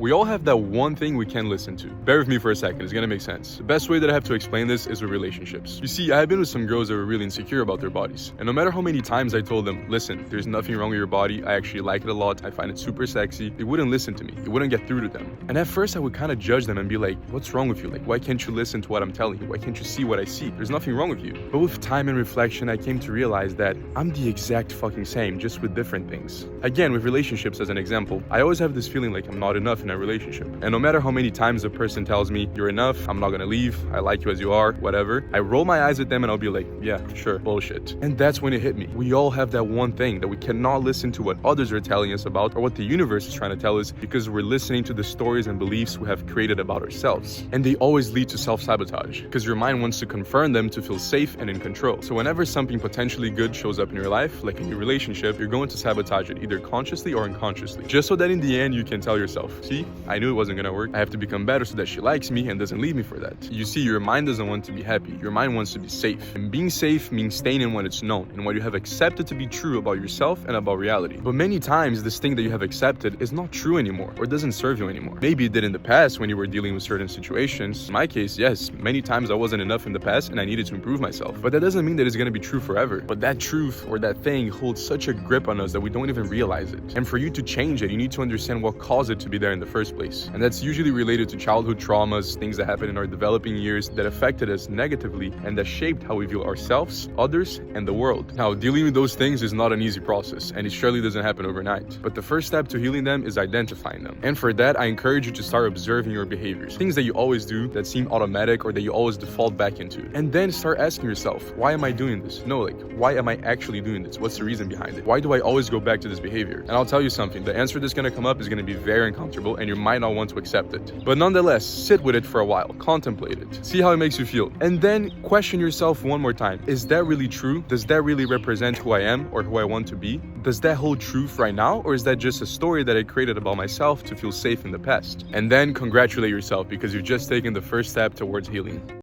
We all have that one thing we can't listen to. Bear with me for a second, it's gonna make sense. The best way that I have to explain this is with relationships. You see, I have been with some girls that were really insecure about their bodies. And no matter how many times I told them, listen, there's nothing wrong with your body, I actually like it a lot, I find it super sexy, they wouldn't listen to me. It wouldn't get through to them. And at first I would kind of judge them and be like, what's wrong with you? Like, why can't you listen to what I'm telling you? Why can't you see what I see? There's nothing wrong with you. But with time and reflection, I came to realize that I'm the exact fucking same, just with different things. Again, with relationships as an example, I always have this feeling like I'm not enough in a relationship. And no matter how many times a person tells me, you're enough, I'm not gonna leave, I like you as you are, whatever, I roll my eyes at them and I'll be like, yeah, sure, bullshit. And that's when it hit me. We all have that one thing that we cannot listen to what others are telling us about or what the universe is trying to tell us because we're listening to the stories and beliefs we have created about ourselves. And they always lead to self-sabotage because your mind wants to confirm them to feel safe and in control. So whenever something potentially good shows up in your life, like a new relationship, you're going to sabotage it either consciously or unconsciously. Just so that in the end you can tell yourself, see, I knew it wasn't gonna work. I have to become better so that she likes me and doesn't leave me for that. You see, your mind doesn't want to be happy. Your mind wants to be safe. And being safe means staying in what it's known and what you have accepted to be true about yourself and about reality. But many times, this thing that you have accepted is not true anymore or doesn't serve you anymore. Maybe it did in the past when you were dealing with certain situations. In my case, yes, many times I wasn't enough in the past and I needed to improve myself. But that doesn't mean that it's gonna be true forever. But that truth or that thing holds such a grip on us that we don't even realize it. And for you to change it, you need to understand what caused it to be there in the first place. And that's usually related to childhood traumas, things that happened in our developing years that affected us negatively and that shaped how we view ourselves, others, and the world. Now, dealing with those things is not an easy process, and it surely doesn't happen overnight. But the first step to healing them is identifying them. And for that, I encourage you to start observing your behaviors, things that you always do that seem automatic or that you always default back into. And then start asking yourself, why am I doing this? No, like, why am I actually doing this? What's the reason behind it? Why do I always go back to this behavior? And I'll tell you something, the answer that's gonna come up is gonna be very uncomfortable and you might not want to accept it. But nonetheless, sit with it for a while, contemplate it, see how it makes you feel, and then question yourself one more time. Is that really true? Does that really represent who I am or who I want to be? Does that hold truth right now, or is that just a story that I created about myself to feel safe in the past? And then congratulate yourself because you've just taken the first step towards healing.